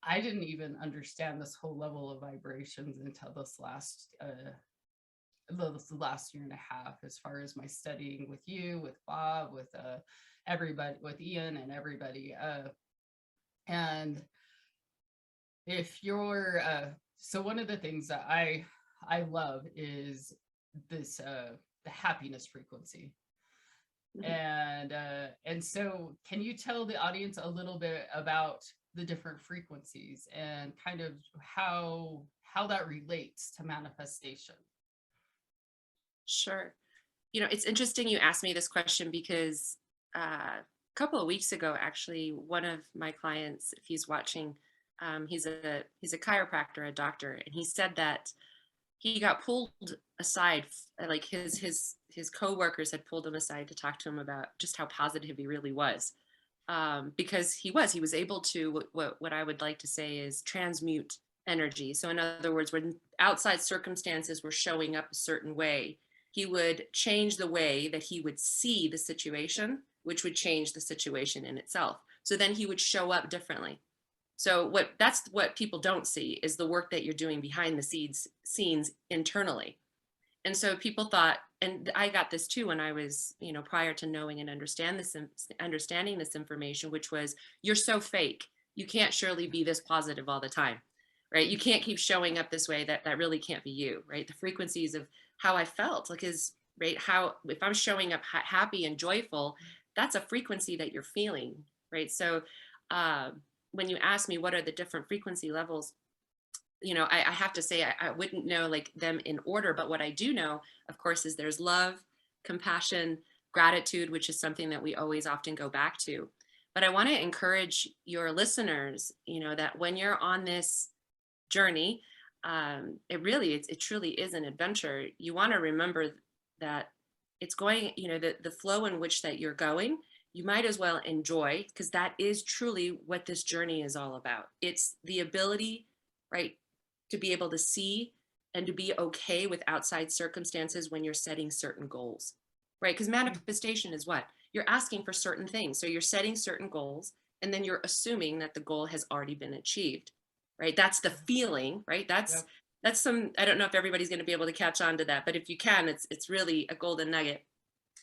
I didn't even understand this whole level of vibrations until this last year and a half, as far as my studying with you, with Bob, with everybody, with Ian and everybody. And if you're so one of the things that I love is this the happiness frequency. And so can you tell the audience a little bit about the different frequencies and kind of how that relates to manifestation? Sure. You know, it's interesting you asked me this question because a couple of weeks ago, actually, one of my clients, if he's watching, he's a chiropractor, a doctor, and he said that he got pulled aside, like his coworkers had pulled him aside to talk to him about just how positive he really was, because he was able to what I would like to say is transmute energy. So in other words, when outside circumstances were showing up a certain way, he would change the way that he would see the situation, which would change the situation in itself. So then he would show up differently. So that's what people don't see is the work that you're doing behind the scenes internally. And so people thought, and I got this too when I was, prior to knowing and understanding this information, which was, you're so fake. You can't surely be this positive all the time, right? You can't keep showing up this way. That really can't be you, right? The frequencies of how I felt, like, is right. How if I'm showing up happy and joyful, that's a frequency that you're feeling, right? So uh, when you ask me what are the different frequency levels, I have to say I wouldn't know like them in order, but what I do know, of course, is there's love, compassion, gratitude, which is something that we always often go back to. But I want to encourage your listeners, that when you're on this journey, it truly is an adventure. You want to remember that it's going, the flow in which that you're going, you might as well enjoy, because that is truly what this journey is all about. It's the ability, right, to be able to see and to be okay with outside circumstances when you're setting certain goals, right? Because manifestation is what? You're asking for certain things. So you're setting certain goals, and then you're assuming that the goal has already been achieved, right? That's the feeling, right? That's Yep. that's some, I don't know if everybody's going to be able to catch on to that, but if you can, it's really a golden nugget,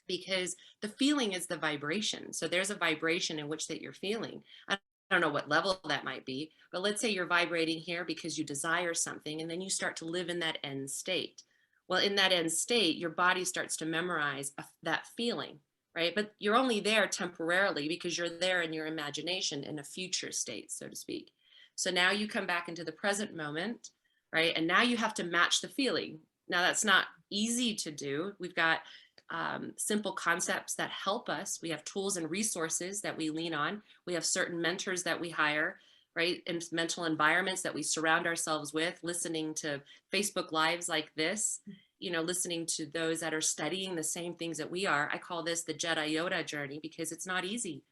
because the feeling is the vibration. So there's a vibration in which that you're feeling. I don't know what level that might be, but let's say you're vibrating here because you desire something, and then you start to live in that end state. Well, in that end state, your body starts to memorize that feeling, right? But you're only there temporarily because you're there in your imagination in a future state, so to speak. So now you come back into the present moment, right? And now you have to match the feeling. Now that's not easy to do. We've got simple concepts that help us. We have tools and resources that we lean on. We have certain mentors that we hire, right? And mental environments that we surround ourselves with, listening to Facebook Lives like this, listening to those that are studying the same things that we are. I call this the Jedi Yoda journey because it's not easy.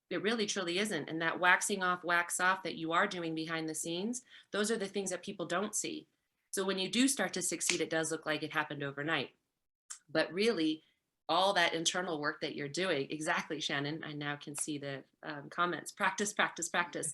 It really truly isn't. And that waxing off, wax off that you are doing behind the scenes, those are the things that people don't see. So when you do start to succeed, it does look like it happened overnight. But really, all that internal work that you're doing, exactly, Shannon, I now can see the comments, practice, practice, practice.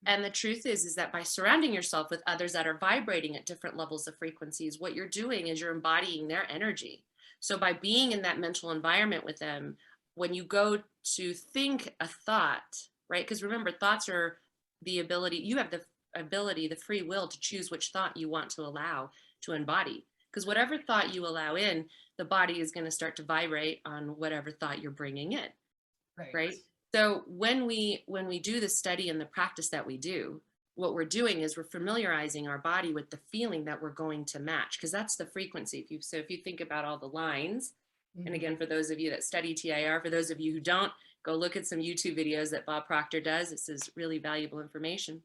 And the truth is that by surrounding yourself with others that are vibrating at different levels of frequencies, what you're doing is you're embodying their energy. So by being in that mental environment with them, when you go to think a thought, right? Because remember, thoughts are the ability, you have the ability, the free will to choose which thought you want to allow to embody. Because whatever thought you allow in, the body is going to start to vibrate on whatever thought you're bringing in, Right. right? So when we do the study and the practice that we do, what we're doing is we're familiarizing our body with the feeling that we're going to match, because that's the frequency. If you think about all the lines, and Mm-hmm. again, for those of you that study TIR, for those of you who don't, go look at some YouTube videos that Bob Proctor does. This is really valuable information.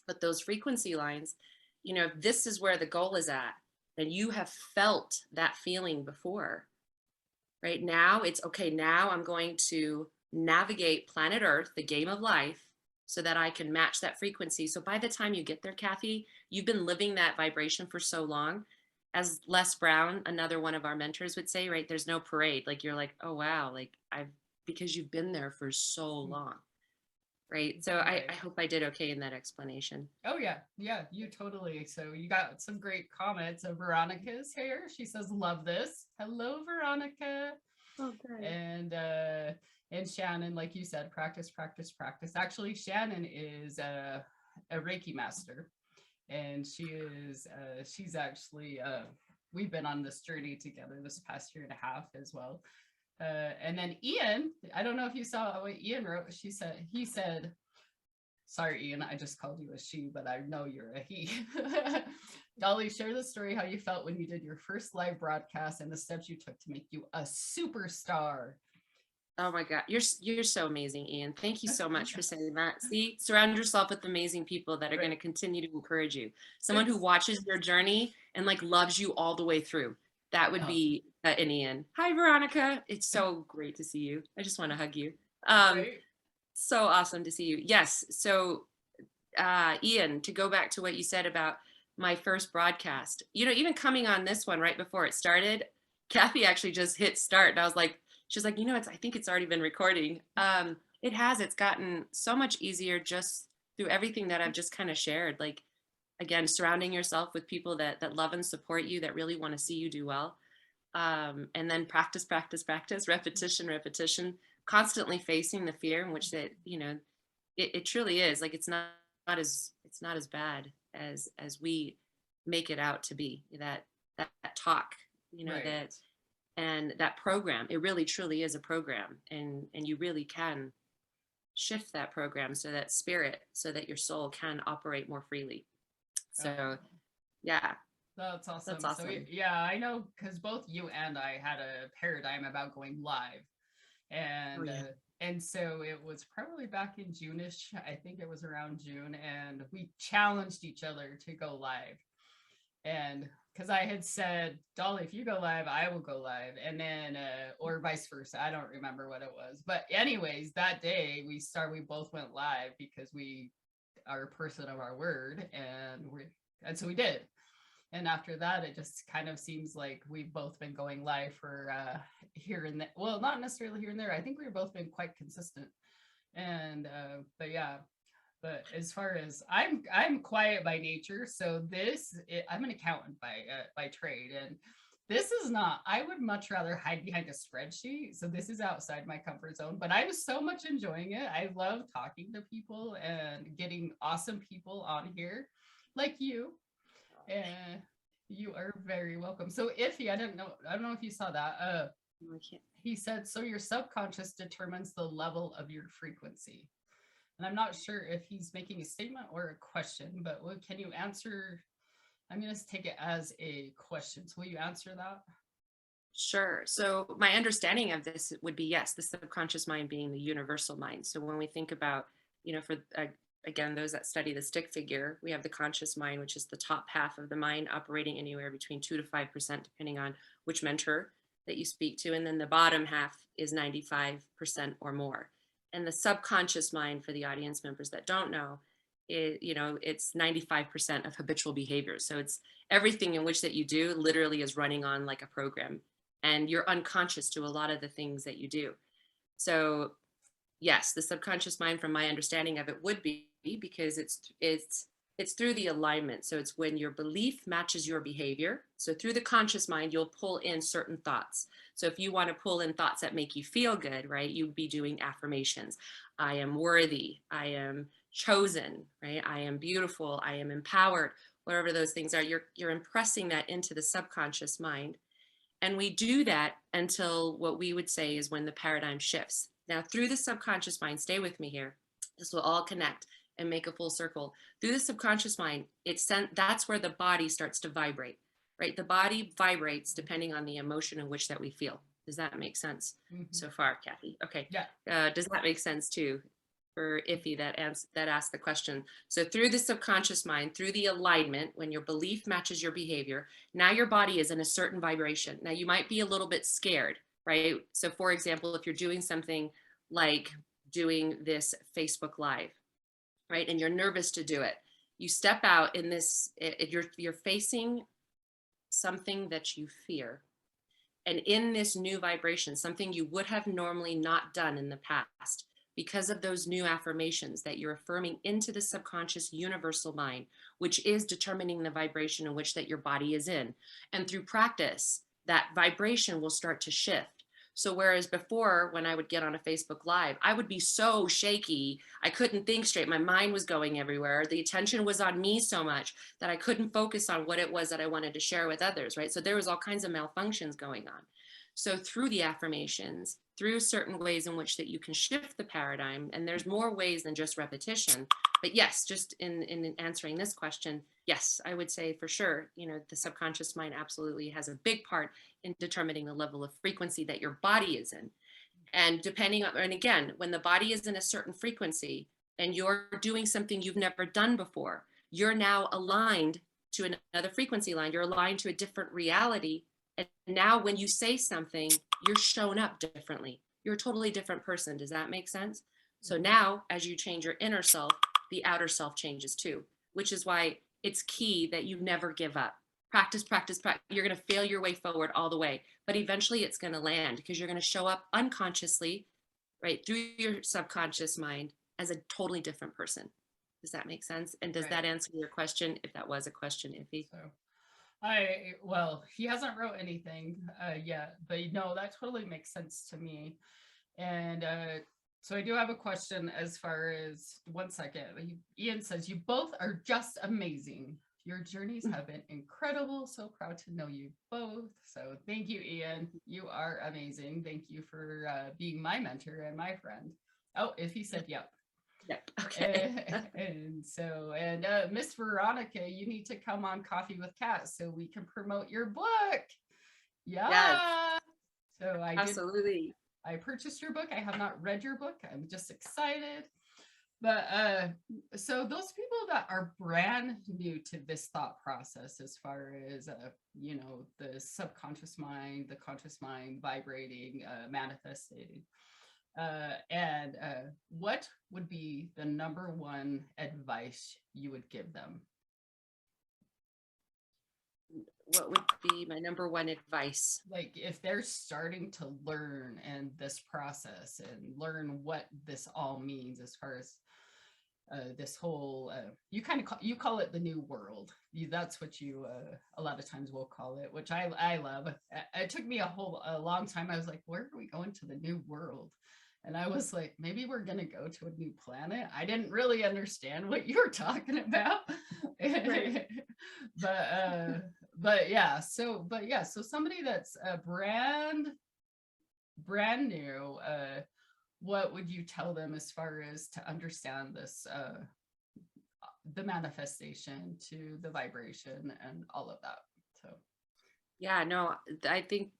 But those frequency lines, if this is where the goal is at, then you have felt that feeling before. Right now, it's okay. Now I'm going to navigate planet Earth, the game of life, so that I can match that frequency. So by the time you get there, Kathy, you've been living that vibration for so long. As Les Brown, another one of our mentors, would say, right, there's no parade. Like, you're like, oh, wow, like, because you've been there for so long. right? So I hope I did okay in that explanation. Oh yeah, yeah, you totally. So you got some great comments. Veronica's here. She says, "Love this." Hello, Veronica. Oh, good. And Shannon, like you said, practice, practice, practice. Actually, Shannon is a Reiki master, and she's actually we've been on this journey together this past year and a half as well. And then Ian, I don't know if you saw what Ian wrote. He said, sorry, Ian, I just called you a she, but I know you're a he. Dolly, share the story how you felt when you did your first live broadcast and the steps you took to make you a superstar. Oh my God, you're so amazing, Ian. Thank you so much for saying that. See, surround yourself with amazing people that are going to continue to encourage you. Someone who watches your journey and like loves you all the way through. That would be an Ian. Hi, Veronica. It's so great to see you. I just want to hug you. Right? So awesome to see you. Yes. So, Ian, to go back to what you said about my first broadcast, you know, even coming on this one right before it started, Kathy actually just hit start, and I was like, she's like, you know, I think it's already been recording. It has. It's gotten so much easier just through everything that I've just kind of shared. Like, again, surrounding yourself with people that love and support you, that really want to see you do well. And then practice, practice, practice, repetition, repetition, constantly facing the fear in which that, you know, it truly is like, it's not as bad as we make it out to be. That talk, you know, that, and that program, it really truly is a program, and you really can shift that program so that spirit, so that your soul can operate more freely. So yeah, That's awesome. that's awesome. So yeah, I know, because both you and I had a paradigm about going live, and and so it was probably back in June-ish. I think it was around June, and we challenged each other to go live. And because I had said, Dolly, if you go live, I will go live, and then or vice versa. I don't remember what it was, but anyways, that day we both went live because we are a person of our word, and so we did. And after that, it just kind of seems like we've both been going live for here and there. Well, not necessarily here and there. I think we've both been quite consistent. And but yeah, but as far as I'm quiet by nature, so I'm an accountant by trade, and this is not. I would much rather hide behind a spreadsheet. So this is outside my comfort zone, but I'm so much enjoying it. I love talking to people and getting awesome people on here, like you. And you are very welcome. So Iffy, I don't know if you saw that. He said, so your subconscious determines the level of your frequency. And I'm not sure if he's making a statement or a question, but can you answer? I'm going to take it as a question. So will you answer that? Sure. So my understanding of this would be, yes, the subconscious mind being the universal mind. So when we think about, you know, for again, those that study the stick figure, we have the conscious mind, which is the top half of the mind, operating anywhere between 2 to 5%, depending on which mentor that you speak to. And then the bottom half is 95% or more. And the subconscious mind, for the audience members that don't know, you know, it's 95% of habitual behaviors. So it's everything in which that you do literally is running on like a program, and you're unconscious to a lot of the things that you do. So yes, the subconscious mind, from my understanding of it, would be, because it's through the alignment. So it's when your belief matches your behavior. So through the conscious mind, you'll pull in certain thoughts. So if you want to pull in thoughts that make you feel good, right, you'd be doing affirmations. I am worthy. I am chosen, right? I am beautiful. I am empowered. Whatever those things are, you're impressing that into the subconscious mind. And we do that until what we would say is when the paradigm shifts. Now, through the subconscious mind, stay with me here. This will all connect and make a full circle. Through the subconscious mind, that's where the body starts to vibrate, right? The body vibrates depending on the emotion in which that we feel. Does that make sense so far, Kathy? Okay. Yeah. Does that make sense too? For Iffy that asked the question. So through the subconscious mind, through the alignment, when your belief matches your behavior, now your body is in a certain vibration. Now you might be a little bit scared, right? So for example, if you're doing something like doing this Facebook Live, right, and you're nervous to do it, you step out in this, you're facing something that you fear. And in this new vibration, something you would have normally not done in the past, because of those new affirmations that you're affirming into the subconscious universal mind, which is determining the vibration in which that your body is in. And through practice, that vibration will start to shift. So whereas before, when I would get on a Facebook Live, I would be so shaky, I couldn't think straight. My mind was going everywhere. The attention was on me so much that I couldn't focus on what it was that I wanted to share with others, right? So there was all kinds of malfunctions going on. So through the affirmations, through certain ways in which that you can shift the paradigm, and there's more ways than just repetition. But yes, just in answering this question, yes, I would say for sure, the subconscious mind absolutely has a big part in determining the level of frequency that your body is in. And depending on, and again, when the body is in a certain frequency and you're doing something you've never done before, you're now aligned to another frequency line. You're aligned to a different reality. And now when you say something, you're shown up differently. You're a totally different person. Does that make sense? So now as you change your inner self, the outer self changes too, which is why it's key that you never give up. Practice, practice, practice. You're going to fail your way forward all the way, but eventually it's going to land because you're going to show up unconsciously, right, through your subconscious mind as a totally different person. Does that make sense? And does that answer your question? If that was a question, Iffy. So well, he hasn't wrote anything yet, but no, that totally makes sense to me. And so I do have a question as far as, one second. Ian says, you both are just amazing. Your journeys have been incredible. So proud to know you both. So thank you, Ian. You are amazing. Thank you for being my mentor and my friend. Oh, if he said yep. Yep. Okay. And Miss Veronica, you need to come on Coffee with Kat so we can promote your book. Yeah. Yes. So Absolutely. I purchased your book. I have not read your book. I'm just excited. But so those people that are brand new to this thought process, as far as the subconscious mind, the conscious mind vibrating, manifesting, and what would be the number one advice you would give them? What would be my number one advice? Like if they're starting to learn and this process and learn what this all means, as far as this whole you call it the new world. That's what you a lot of times will call it, which I love. It took me a long time. I was like, where are we going to the new world? And I was like, maybe we're going to go to a new planet. I didn't really understand what you were talking about. Right. but yeah, so somebody that's brand new, what would you tell them as far as to understand this, the manifestation to the vibration and all of that? So yeah, no, I think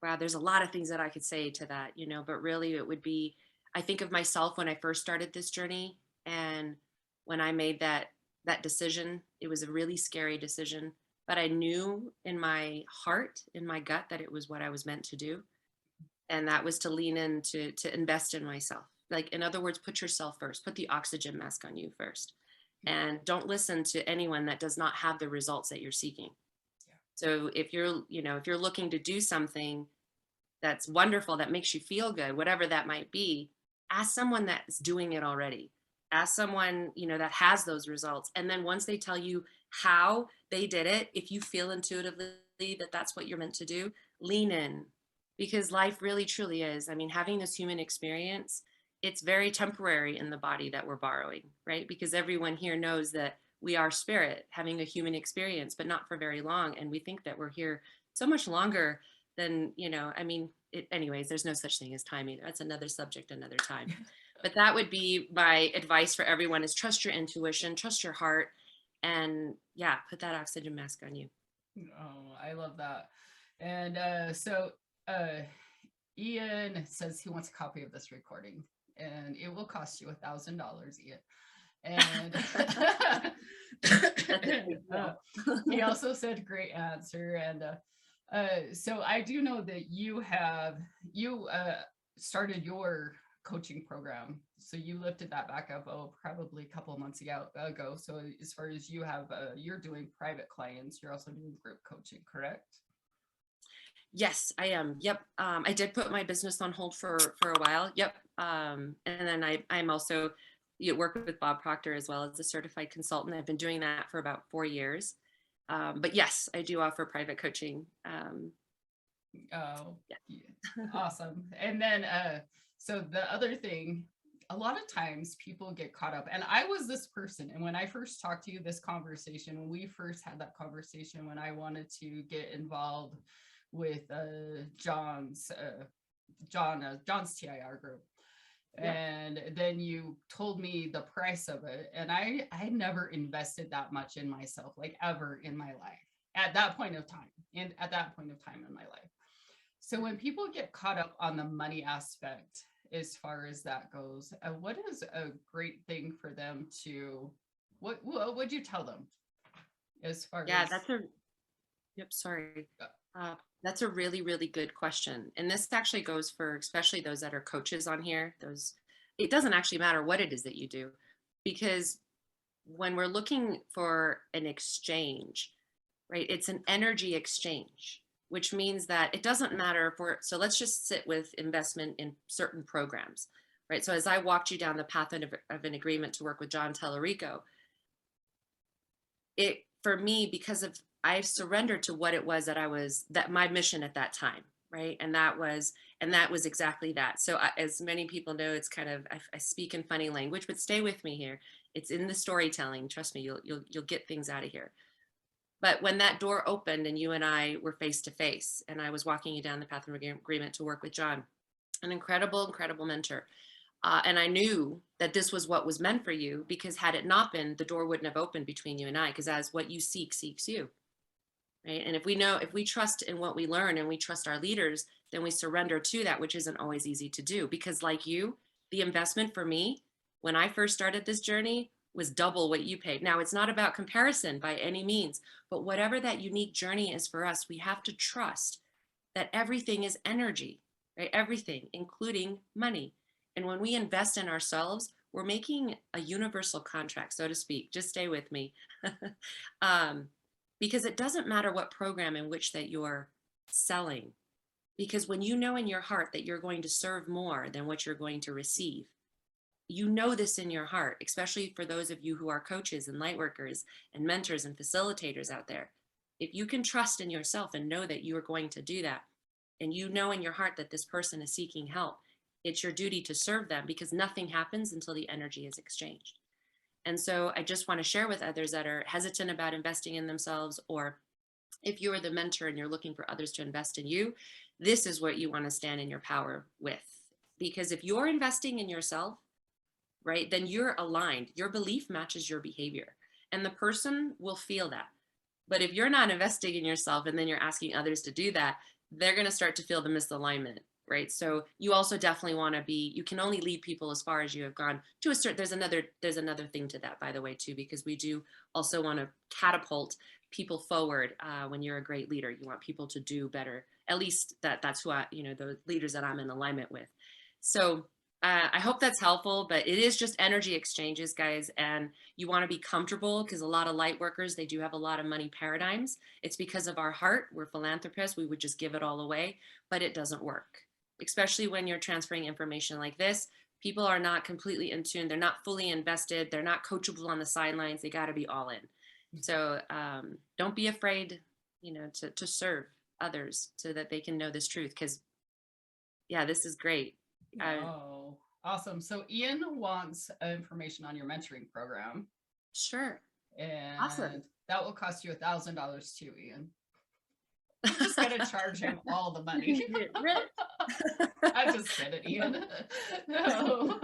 wow, there's a lot of things that I could say to that, but really it would be, I think of myself when I first started this journey, and when I made that decision, it was a really scary decision, but I knew in my heart, in my gut, that it was what I was meant to do. And that was to lean in, to invest in myself. Like, in other words, put yourself first, put the oxygen mask on you first, and don't listen to anyone that does not have the results that you're seeking. So if you're looking to do something that's wonderful, that makes you feel good, whatever that might be, ask someone that's doing it already. Ask someone, that has those results. And then once they tell you how they did it, if you feel intuitively that that's what you're meant to do, lean in, because life really truly is. I mean, having this human experience, it's very temporary in the body that we're borrowing, right? Because everyone here knows that we are spirit having a human experience, but not for very long. And we think that we're here so much longer than, anyways, there's no such thing as time either. That's another subject, another time. But that would be my advice for everyone, is trust your intuition, trust your heart, and yeah, put that oxygen mask on you. Oh, I love that. And Ian says he wants a copy of this recording, and it will cost you $1,000, Ian. And he also said great answer. And so I do know that you started your coaching program, so you lifted that back up probably a couple of months ago. So as far as you have you're doing private clients, you're also doing group coaching, correct? Yes, I am. Yep. I did put my business on hold for a while. Yep. And then I'm also work with Bob Proctor as well as a certified consultant. I've been doing that for about 4 years. But yes, I do offer private coaching. Oh, Yeah. yeah. Awesome. And then, so the other thing, a lot of times people get caught up, and I was this person. And when I first talked to you, this conversation, when we first had that conversation, when I wanted to get involved with John's TIR group, Yeah. and then you told me the price of it, and I never invested that much in myself, like ever in my life at that point of time, and at that point of time in my life. So when people get caught up on the money aspect, as far as that goes, what is a great thing for them to, what would you tell them as far Yeah, as, yep, sorry. uh, That's a really, really good question. And this actually goes for especially those that are coaches on here. It doesn't actually matter what it is that you do, because when we're looking for an exchange, right, it's an energy exchange, which means that it doesn't matter so let's just sit with investment in certain programs, right? So as I walked you down the path of an agreement to work with John Tellerico, it for me, because of I surrendered to what it was that my mission at that time, right? And that was exactly that. So as many people know, it's kind of I speak in funny language, but stay with me here. It's in the storytelling. Trust me, you'll get things out of here. But when that door opened and you and I were face to face, and I was walking you down the path of agreement to work with John, an incredible, incredible mentor, and I knew that this was what was meant for you, because had it not been, the door wouldn't have opened between you and I, because as what you seek seeks you. Right. And if we trust in what we learn and we trust our leaders, then we surrender to that, which isn't always easy to do. Because, like you, the investment for me when I first started this journey was double what you paid. Now, it's not about comparison by any means, but whatever that unique journey is for us, we have to trust that everything is energy, right? Everything, including money. And when we invest in ourselves, we're making a universal contract, so to speak. Just stay with me. um, because it doesn't matter what program in which that you're selling. Because when you know in your heart that you're going to serve more than what you're going to receive, you know this in your heart, especially for those of you who are coaches and light workers and mentors and facilitators out there. If you can trust in yourself and know that you are going to do that, and you know in your heart that this person is seeking help, it's your duty to serve them, because nothing happens until the energy is exchanged. And so I just want to share with others that are hesitant about investing in themselves, or if you are the mentor and you're looking for others to invest in you, this is what you want to stand in your power with. Because if you're investing in yourself, right, then you're aligned. Your belief matches your behavior, and the person will feel that. But if you're not investing in yourself and then you're asking others to do that, they're going to start to feel the misalignment, right? So you also definitely want to you can only lead people as far as you have gone to a certain, there's another thing to that, by the way, too, because we do also want to catapult people forward. When you're a great leader, you want people to do better. At least that's who the leaders that I'm in alignment with. So I hope that's helpful, but it is just energy exchanges, guys. And you want to be comfortable, because a lot of light workers, they do have a lot of money paradigms. It's because of our heart. We're philanthropists. We would just give it all away, but it doesn't work, especially when you're transferring information like this. People are not completely in tune. They're not fully invested. They're not coachable on the sidelines. They got to be all in. So don't be afraid, to serve others so that they can know this truth. Because yeah, this is great. oh, awesome. So Ian wants information on your mentoring program, Sure. Awesome. and that will cost you $1,000 too, Ian. I'm just gonna charge him all the money. I'm just kidding, Ian. No.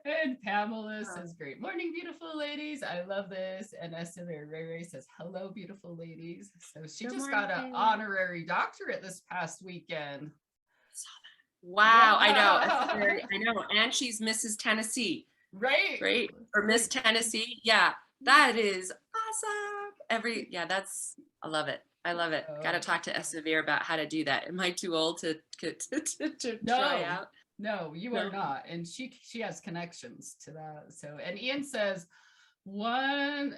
And Pamela says, "Great morning, beautiful ladies. I love this." And Esther Ray Ray says, "Hello, beautiful ladies." So she Good just got an morning. honorary doctorate this past weekend. Wow, I know. Yeah. I know. And she's Mrs. Tennessee, Right. right? Or Miss Like, Tennessee. Yeah, that is awesome. I love it. I love it. Got to oh, talk to Esavir about how to do that. Am I too old to try no, out? no, you are No. not. And she has connections to that. So, and Ian says one,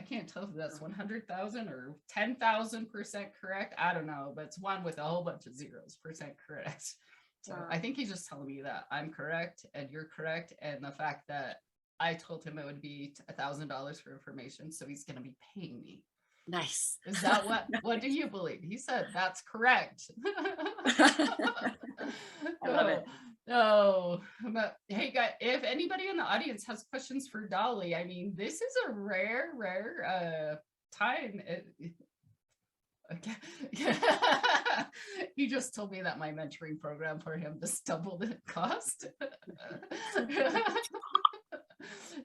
can't tell if that's 100,000 or 10,000% correct. I don't know, but it's one with a whole bunch of zeros percent correct. So I think he's just telling me that I'm correct and you're correct, and the fact that I told him it would be $1,000 for information, so he's going to be paying me. Nice. Is that what do you believe? He said that's correct. I love it. Oh, but hey, guys, if anybody in the audience has questions for Dolly, I mean, this is a rare time. Okay. He just told me that my mentoring program for him just doubled in cost.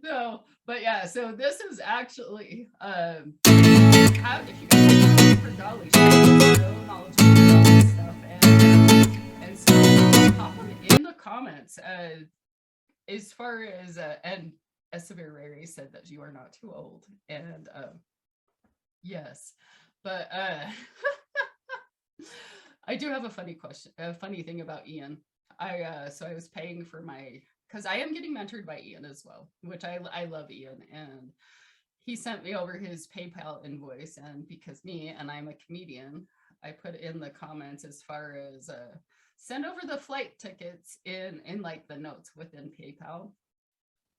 No, but yeah, so this is actually how if you guys for Dolly, she's so knowledgeable about this stuff, and so pop them in the comments. As far as and Severary said that you are not too old, and yes, but I do have a funny question, a funny thing about Ian. So I was paying for my, because I am getting mentored by Ian as well, which I love Ian, and he sent me over his PayPal invoice, and because I'm a comedian, I put in the comments as far as send over the flight tickets in like the notes within PayPal.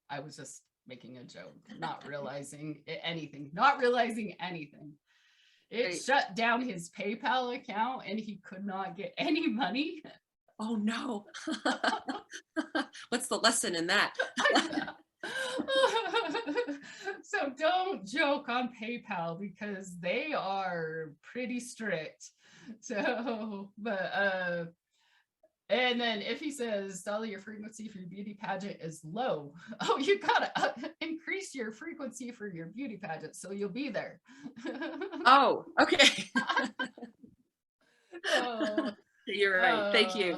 I was just making a joke, not realizing anything. It shut down his PayPal account and he could not get any money. Oh no. What's the lesson in that? So don't joke on PayPal because they are pretty strict. So, but and then if he says, Dolly, your frequency for your beauty pageant is low. Oh, you gotta increase your frequency for your beauty pageant so you'll be there. Oh, okay. Oh, you're right. Thank you.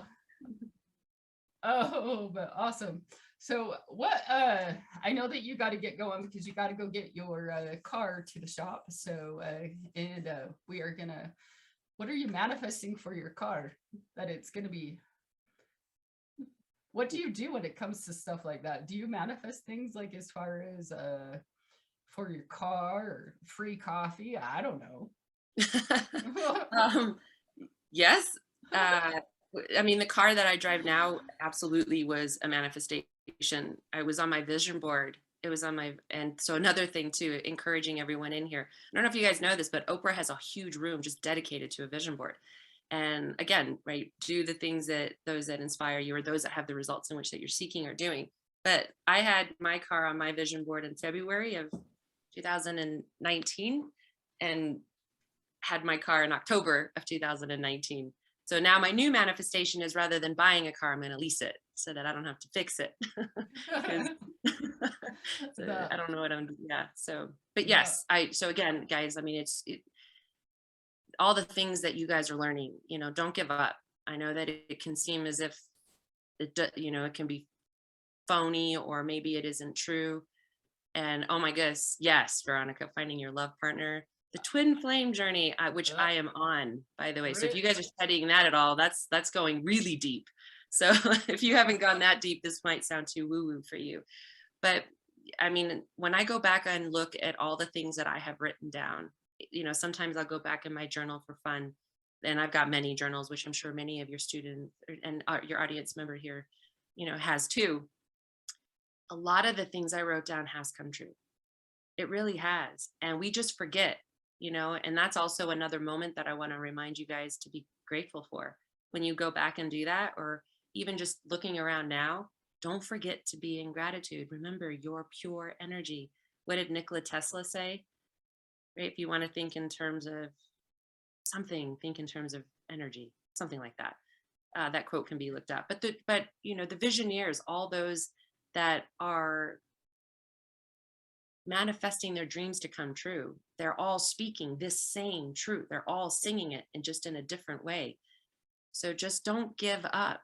Oh, but awesome. So what, I know that you got to get going because you got to go get your car to the shop. So, and we are gonna, what are you manifesting for your car? That it's gonna be, what do you do when it comes to stuff like that? Do you manifest things like as far as for your car or free coffee? I don't know. Yes. I mean, the car that I drive now absolutely was a manifestation. I was on my vision board. It was on my, and so another thing too, encouraging everyone in here. I don't know if you guys know this, but Oprah has a huge room just dedicated to a vision board. And again, right, do the things that those that inspire you or those that have the results in which that you're seeking are doing. But I had my car on my vision board in February of 2019 and had my car in October of 2019. So now my new manifestation is rather than buying a car, I'm going to lease it so that I don't have to fix it. So I don't know what I'm doing. Yeah. So, but yes, so again, guys, I mean, all the things that you guys are learning, don't give up. I know that it can seem as if it can be phony or maybe it isn't true. And oh my goodness, yes, Veronica, finding your love partner, the twin flame journey, which I am on, by the way. So if you guys are studying that at all, that's going really deep. So if you haven't gone that deep, this might sound too woo-woo for you. But I mean, when I go back and look at all the things that I have written down, sometimes I'll go back in my journal for fun. And I've got many journals, which I'm sure many of your students and your audience member here, has too. A lot of the things I wrote down has come true. It really has. And we just forget, and that's also another moment that I want to remind you guys to be grateful for. When you go back and do that, or even just looking around now, don't forget to be in gratitude. Remember your pure energy. What did Nikola Tesla say? Right? If you want to think in terms of something, think in terms of energy, something like that. That quote can be looked up. But the visionaries, all those that are manifesting their dreams to come true, they're all speaking this same truth. They're all singing it and just in a different way. So just don't give up.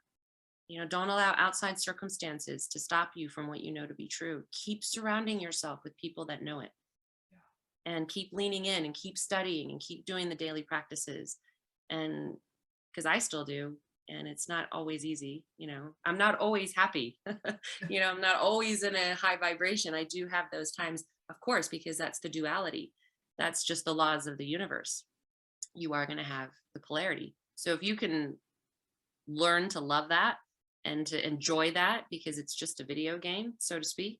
Don't allow outside circumstances to stop you from what you know to be true. Keep surrounding yourself with people that know it. And keep leaning in and keep studying and keep doing the daily practices. And because I still do, and it's not always easy, I'm not always happy. I'm not always in a high vibration. I do have those times, Of course, because that's the duality. That's just the laws of the universe. You are going to have the polarity. So if you can learn to love that and to enjoy that, because it's just a video game, so to speak,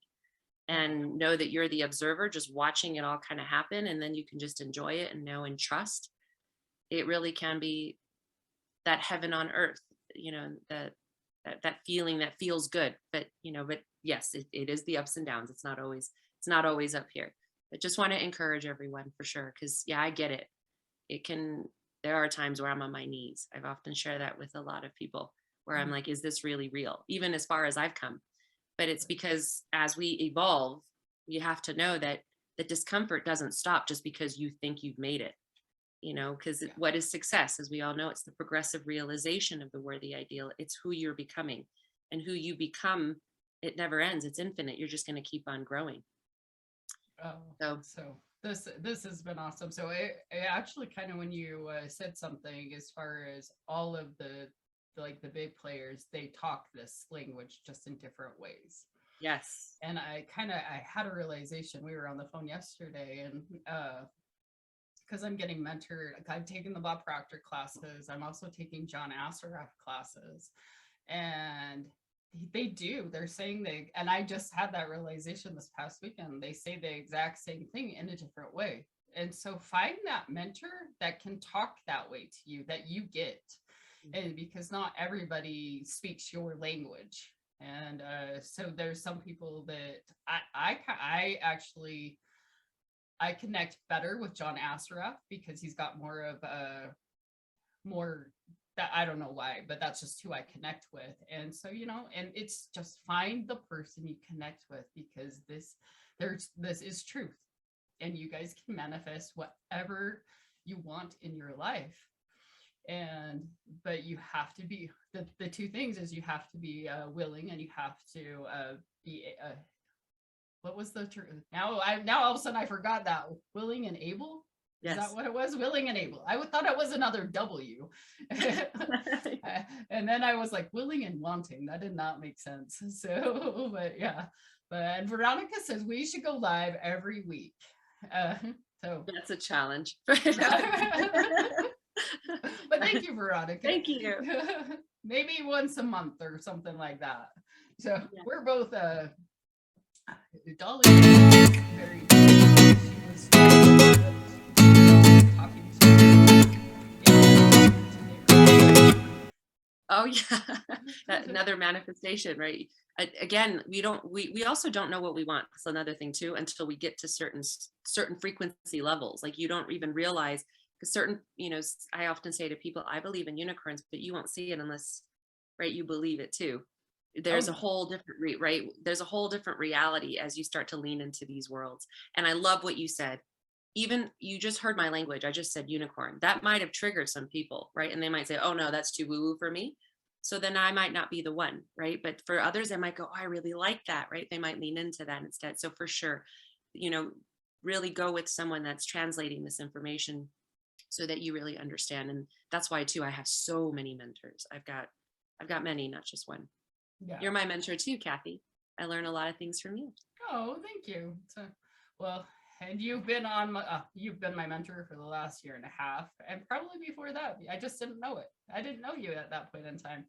and know that you're the observer just watching it all kind of happen, and then you can just enjoy it and know and trust, it really can be that heaven on earth, that feeling that feels good. But yes, it is the ups and downs. It's not always up here. But just want to encourage everyone for sure, because yeah, I get it. It can There are times where I'm on my knees. I've often shared that with a lot of people, where I'm like, is this really real, even as far as I've come? But it's because as we evolve, you have to know that the discomfort doesn't stop just because you think you've made it. Because what is success? As we all know, it's the progressive realization of the worthy ideal. It's who you're becoming, and who you become, it never ends. It's infinite. You're just going to keep on growing. So this has been awesome. So it actually kind of, when you said something as far as all of the big players, they talk this language just in different ways. Yes. And I had a realization. We were on the phone yesterday, and because I'm getting mentored, I've taken the Bob Proctor classes. I'm also taking John Assaraf classes, and they're saying and I just had that realization this past weekend. They say the exact same thing in a different way. And so find that mentor that can talk that way to you, that you get. And because not everybody speaks your language. And so there's some people that I actually connect better with John Assaraf, because he's got more of a more that, I don't know why, but that's just who I connect with. And so, and it's just find the person you connect with, because this is truth, and you guys can manifest whatever you want in your life. But you have to be, the two things is, you have to be willing, and you have to be what was the term? Now all of a sudden I forgot that. Willing and able. Is that what it was? Willing and able. I thought it was another W. And then I was like, willing and wanting. That did not make sense. So, but yeah. But Veronica says we should go live every week. So that's a challenge. But thank you, Veronica. Thank you. Maybe once a month or something like that. So we're both Dolly was very, she was talking to Oh yeah. Another manifestation, right? Again, we also don't know what we want. That's another thing too, until we get to certain frequency levels. Like, you don't even realize, because I often say to people, I believe in unicorns, but you won't see it unless, right, you believe it too. There's a whole different right? There's a whole different reality as you start to lean into these worlds. And I love what you said. Even you just heard my language. I just said unicorn. That might have triggered some people, right? And they might say, oh no, that's too woo-woo for me. So then I might not be the one, right? But for others, they might go, oh, I really like that, right? They might lean into that instead. So for sure, really go with someone that's translating this information so that you really understand. And that's why too, I have so many mentors. I've got many, not just one. Yeah. You're my mentor too, Kathy. I learn a lot of things from you. Oh, thank you. Well, and you've been my mentor for the last year and a half, and probably before that, I just didn't know it. I didn't know you at that point in time.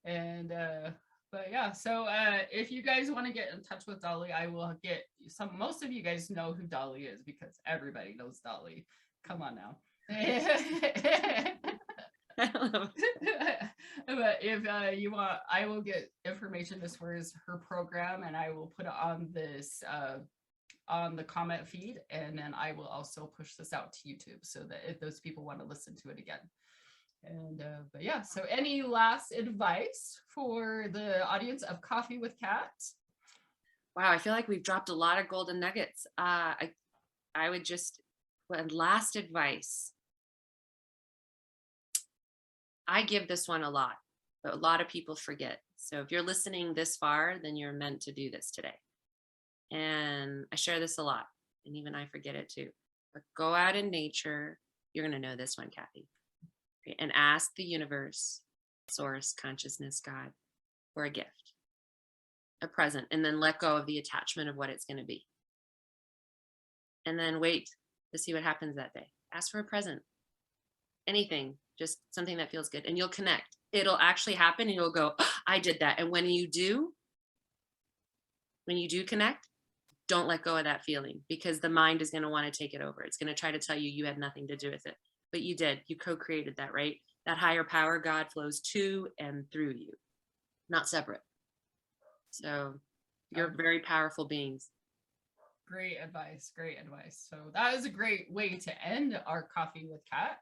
And but yeah, so if you guys want to get in touch with Dolly, I will get most of you guys know who Dolly is, because everybody knows Dolly. Come on now. But if you want, I will get information as far as her program, and I will put it on this on the comment feed, and then I will also push this out to YouTube, so that if those people want to listen to it again. And but yeah, so any last advice for the audience of Coffee with Kat? Wow, I feel like we've dropped a lot of golden nuggets. I would just, last advice. I give this one a lot, but a lot of people forget. So if you're listening this far, then you're meant to do this today. And I share this a lot, and even I forget it too. But go out in nature. You're going to know this one, Kathy. Okay, and ask the universe, source, consciousness, God, for a gift, a present, and then let go of the attachment of what it's going to be. and then wait to see what happens that day. Ask for a present, anything, just something that feels good, and you'll connect. It'll actually happen, and you'll go, "Oh, I did that." And when you do connect, don't let go of that feeling, because the mind is going to want to take it over. It's going to try to tell you had nothing to do with it, but you did. You co-created that, right? That higher power, God, flows to and through you, not separate. So you're very powerful beings. Great advice. Great advice. So that is a great way to end our Coffee with Kat.